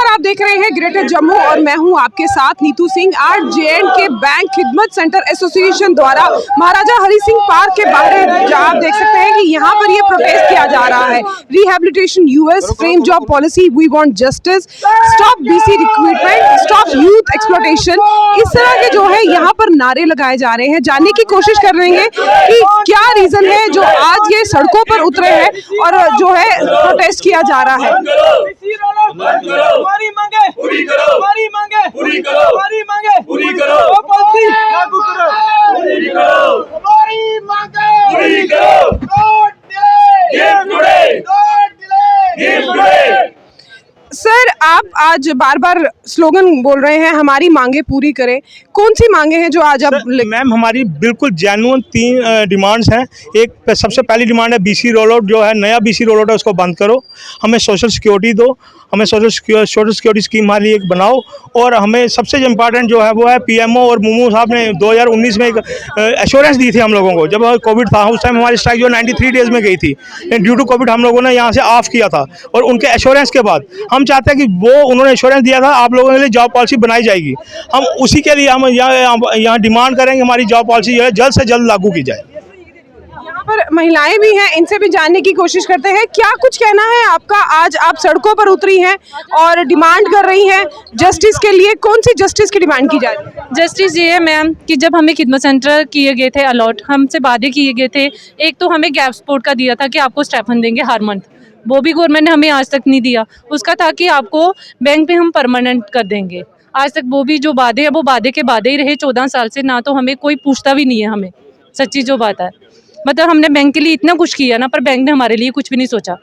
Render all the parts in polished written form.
नमस्कार, आप देख रहे हैं ग्रेटर जम्मू और मैं हूं आपके साथ नीतू सिंह। आज JNK बैंक खिदमत सेंटर एसोसिएशन द्वारा महाराजा हरि सिंह पार्क के बाहर आप देख सकते हैं कि यहां पर ये प्रोटेस्ट किया जा रहा है। Rehabilitation US, frame job policy, we want justice, stop BC recruitment, stop youth exploitation, इस तरह के जो है यहाँ पर नारे लगाए जा रहे हैं। जानने की कोशिश कर रहे हैं कि क्या रीजन है जो आज ये सड़कों पर उतरे हैं और जो है प्रोटेस्ट किया जा रहा है। हमारी मांगे पूरी करो, हमारी मांगे पूरी करो, हमारी मांगे पूरी करो, पॉलिसी लागू करो, पूरी करो, हमारी मांगे पूरी करो, नोट दिले, गिव टुडे, नोट दिले, गिव टुडे। सर, आप आज बार बार स्लोगन बोल रहे हैं हमारी मांगे पूरी करें, कौन सी मांगे हैं जो आज आप? मैम, हमारी बिल्कुल जेन्युइन 3 डिमांड्स हैं। एक सबसे पहली डिमांड है BC रोल आउट, जो है नया BC रोल आउट है उसको बंद करो, हमें सोशल सिक्योरिटी दो, हमें सोशल सिक्योरिटी स्कीम हमारी एक बनाओ, और हमें सबसे इम्पॉर्टेंट जो है वो है PMO और मुर्मू साहब ने 2019 में एक एश्योरेंस दी थी हम लोगों को। जब कोविड था उस टाइम हमारी स्ट्राइक जो 93 डेज में गई थी, ड्यू टू कोविड हम लोगों ने यहाँ से ऑफ किया था, और उनके एश्योरेंस के बाद हम चाहते हैं कि वो उन्होंने एश्योरेंस दिया था आप लोगों के लिए जॉब पॉलिसी बनाई जाएगी, हम उसी के लिए हम यहाँ डिमांड करेंगे हमारी जॉब पॉलिसी जो है जल्द से जल्द लागू की जाए। यहाँ पर महिलाएं भी हैं, इनसे भी जानने की कोशिश करते हैं। क्या कुछ कहना है आपका? आज आप सड़कों पर उतरी हैं और डिमांड कर रही हैं जस्टिस के लिए, कौन सी जस्टिस की डिमांड की जा रही है? जस्टिस ये है मैम कि जब हमें खिदमत सेंटर किए गए थे अलॉट, हमसे वादे किए गए थे। एक तो हमें गैप सपोर्ट का दिया था कि आपको स्टाइपेंड देंगे हर मंथ, वो भी गवर्नमेंट ने हमें आज तक नहीं दिया। उसका था कि आपको बैंक पे हम परमानेंट कर देंगे, आज तक वो भी जो वादे हैं वो वादे के वादे ही रहे 14 साल से, ना तो हमें कोई पूछता भी नहीं है हमें, सच्ची जो बात है। मतलब हमने बैंक के लिए इतना कुछ किया ना, पर बैंक ने हमारे लिए कुछ भी नहीं सोचा।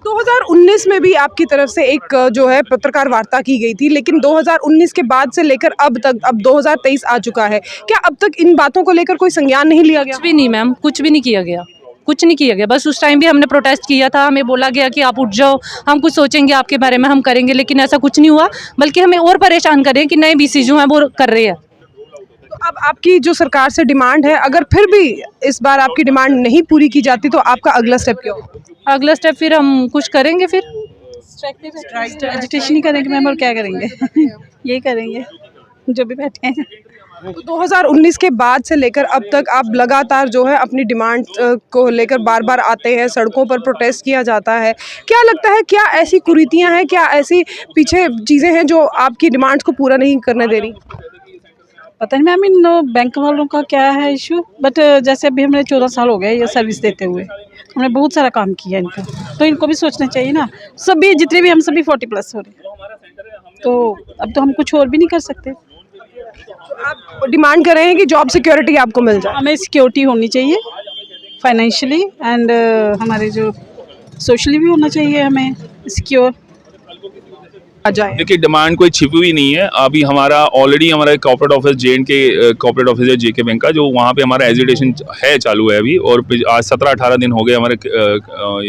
2019 में भी आपकी तरफ से एक जो है पत्रकार वार्ता की गई थी, लेकिन 2019 के बाद से लेकर अब तक, अब 2023 आ चुका है, क्या अब तक इन बातों को लेकर कोई संज्ञान नहीं लिया गया? कुछ भी नहीं मैम, कुछ भी नहीं किया गया, कुछ नहीं किया गया। बस उस टाइम भी हमने प्रोटेस्ट किया था, हमें बोला गया कि आप उठ जाओ, हम कुछ सोचेंगे आपके बारे में, हम करेंगे, लेकिन ऐसा कुछ नहीं हुआ, बल्कि हमें और परेशान करें कि नए BC जो हैं वो कर रहे हैं। तो अब आपकी जो सरकार से डिमांड है, अगर फिर भी इस बार आपकी डिमांड नहीं पूरी की जाती तो आपका अगला स्टेप क्या होगा? अगला स्टेप फिर हम कुछ करेंगे, फिर एजुटेशन ही करेंगे मैम, और क्या करेंगे यही करेंगे जो भी बैठे हैं। तो 2019 के बाद से लेकर अब तक आप लगातार जो है अपनी डिमांड को लेकर बार बार आते हैं, सड़कों पर प्रोटेस्ट किया जाता है। क्या लगता है, क्या ऐसी कुरीतियां हैं, क्या ऐसी पीछे चीज़ें हैं जो आपकी डिमांड्स को पूरा नहीं करने दे रही? पता नहीं मैम इन बैंक वालों का क्या है इशू, बट जैसे अभी हमने 14 साल हो गए ये सर्विस देते हुए, हमने बहुत सारा काम किया इनका, तो इनको भी सोचना चाहिए ना। सभी जितने भी हम सभी 40+ हो रहे हैं, तो अब तो हम कुछ और भी नहीं कर सकते। तो आप डिमांड कर रहे हैं कि जॉब सिक्योरिटी आपको मिल जाए? हमें सिक्योरिटी होनी चाहिए फाइनेंशियली, एंड हमारे जो सोशली भी होना चाहिए, हमें सिक्योर आ जाए। देखिए, डिमांड कोई छिपी हुई नहीं है। अभी हमारा ऑलरेडी हमारा corporate office JNK corporate office है JK बैंक का, जो वहाँ पे हमारा एजिटेशन है चालू है अभी, और आज 17-18 दिन हो गए हमारे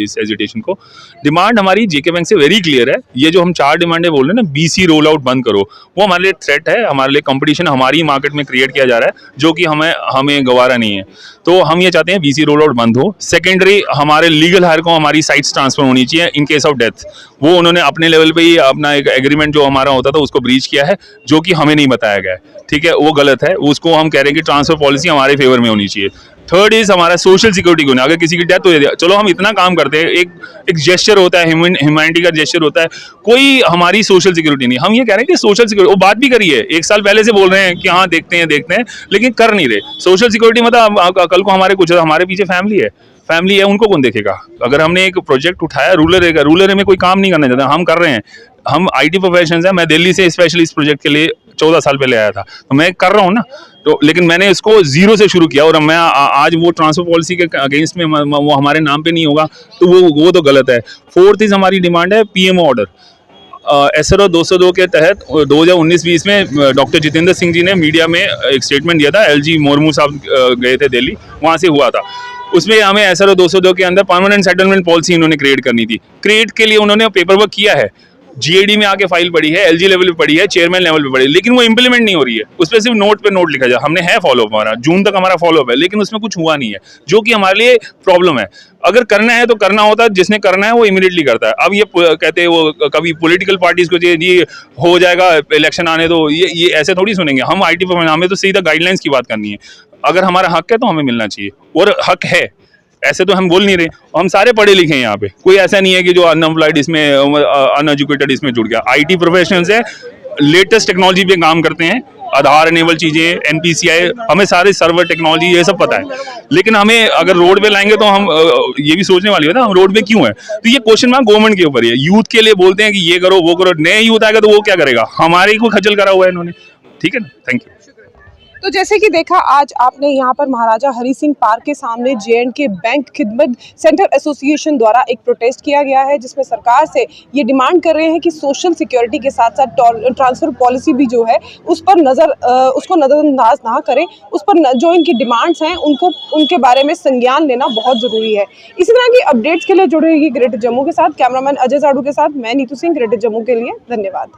इस एजिटेशन को। डिमांड हमारी JK बैंक से वेरी क्लियर है। ये जो हम 4 डिमांडें बोल रहे हैं ना, BC रोल आउट बंद करो, वो हमारे लिए थ्रेट है, हमारे लिए कंपटीशन हमारी मार्केट में क्रिएट किया जा रहा है, जो कि हमें गवारा नहीं है। तो हम ये चाहते हैं BC रोल आउट बंद हो। सेकेंडरी, हमारे लीगल हायर को हमारी साइट्स ट्रांसफर होनी चाहिए इन केस ऑफ डेथ। वो उन्होंने अपने लेवल पे ही अपना एक एग्रीमेंट जो हमारा होता था उसको ब्रीच किया है, जो कि हमें नहीं बताया गया है, ठीक है, वो गलत है। उसको हम कह रहे हैं कि ट्रांसफर पॉलिसी हमारे फेवर में होनी चाहिए। थर्ड इज हमारा सोशल सिक्योरिटी को, अगर किसी की डेथ हो जाए, चलो हम इतना काम करते हैं, एक जेस्चर होता है, ह्यूमैनिटी का जेस्चर होता है, कोई हमारी सोशल सिक्योरिटी नहीं। हम ये कह रहे हैं कि सोशल सिक्योरिटी, वो बात भी करी है, 1 साल पहले से बोल रहे हैं कि हाँ देखते हैं, लेकिन कर नहीं रहे। सोशल सिक्योरिटी मतलब कल को हमारे पीछे फैमिली है, उनको कौन देखेगा? अगर हमने एक प्रोजेक्ट उठाया, रूरल एरिया में कोई काम नहीं करना चाहता, हम कर रहे हैं, हम IT प्रोफेशनल्स हैं। मैं दिल्ली से स्पेशली इस प्रोजेक्ट के लिए 14 साल पहले आया था, तो मैं कर रहा हूँ ना, तो लेकिन मैंने इसको 0 से शुरू किया, और मैं आज वो ट्रांसफर पॉलिसी के अगेंस्ट में वो हमारे नाम पे नहीं होगा, तो वो तो गलत है। फोर्थ इज हमारी डिमांड है PMO ऑर्डर। SRO 202 के तहत 2019-20 में डॉक्टर जितेंद्र सिंह जी ने मीडिया में एक स्टेटमेंट दिया था, LG मुर्मू साहब गए थे दिल्ली, वहाँ से हुआ था। उसमें हमें SRO 202 के अंदर परमानेंट सेटलमेंट पॉलिसी उन्होंने क्रिएट करनी थी। क्रिएट के लिए उन्होंने पेपर वर्क किया है, GAD में आके फाइल पड़ी है, LG लेवल पे पड़ी है, चेयरमैन लेवल पे पड़ी है, लेकिन वो इंप्लीमेंट नहीं हो रही है। उस पर सिर्फ नोट पे नोट लिखा जाए। हमने है फॉलोअप, हमारा जून तक हमारा फॉलोअप है, लेकिन उसमें कुछ हुआ नहीं है, जो कि हमारे लिए प्रॉब्लम है। अगर करना है तो करना होता है, जिसने करना है वो इमीडिएटली करता है। अब ये कहते हैं वो कभी पॉलिटिकल पार्टीज को ये हो जाएगा, इलेक्शन आने दो, ये ऐसे थोड़ी सुनेंगे हम। IT पर हमें तो सीधा गाइडलाइंस की बात करनी है। अगर हमारा हक है तो हमें मिलना चाहिए, और हक है, ऐसे तो हम बोल नहीं रहे। हम सारे पढ़े लिखे हैं यहाँ पे, कोई ऐसा नहीं है कि जो अनएम्प्लॉयड इसमें, अनएजुकेटेड इसमें जुड़ गया। IT प्रोफेशनल्स है, लेटेस्ट टेक्नोलॉजी पे काम करते हैं, आधार इनेबल चीजें, NPCI, हमें सारे सर्वर टेक्नोलॉजी ये सब पता है। लेकिन हमें अगर रोड पे लाएंगे तो हम ये भी सोचने वाली है ना, हम रोड पे क्यों है। तो ये क्वेश्चन मार्क गवर्नमेंट के ऊपर है। यूथ के लिए बोलते हैं कि ये करो वो करो, नए यूथ आएगा तो वो क्या करेगा, हमारे को खजल करा हुआ है इन्होंने। ठीक है ना, थैंक यू। तो जैसे कि देखा, आज आपने यहाँ पर महाराजा हरि सिंह पार्क के सामने J&K बैंक खिदमत सेंटर एसोसिएशन द्वारा एक प्रोटेस्ट किया गया है, जिसमें सरकार से ये डिमांड कर रहे हैं कि सोशल सिक्योरिटी के साथ साथ ट्रांसफ़र पॉलिसी भी जो है उसको नज़रअंदाज ना करें। उस पर जो इनकी डिमांड्स हैं उनके बारे में संज्ञान लेना बहुत ज़रूरी है। इसी तरह की अपडेट्स के लिए जुड़े रहिए ग्रेटर जम्मू के साथ। कैमरामैन अजय साड़ू के साथ मैं नीतू सिंह, ग्रेटर जम्मू के लिए धन्यवाद।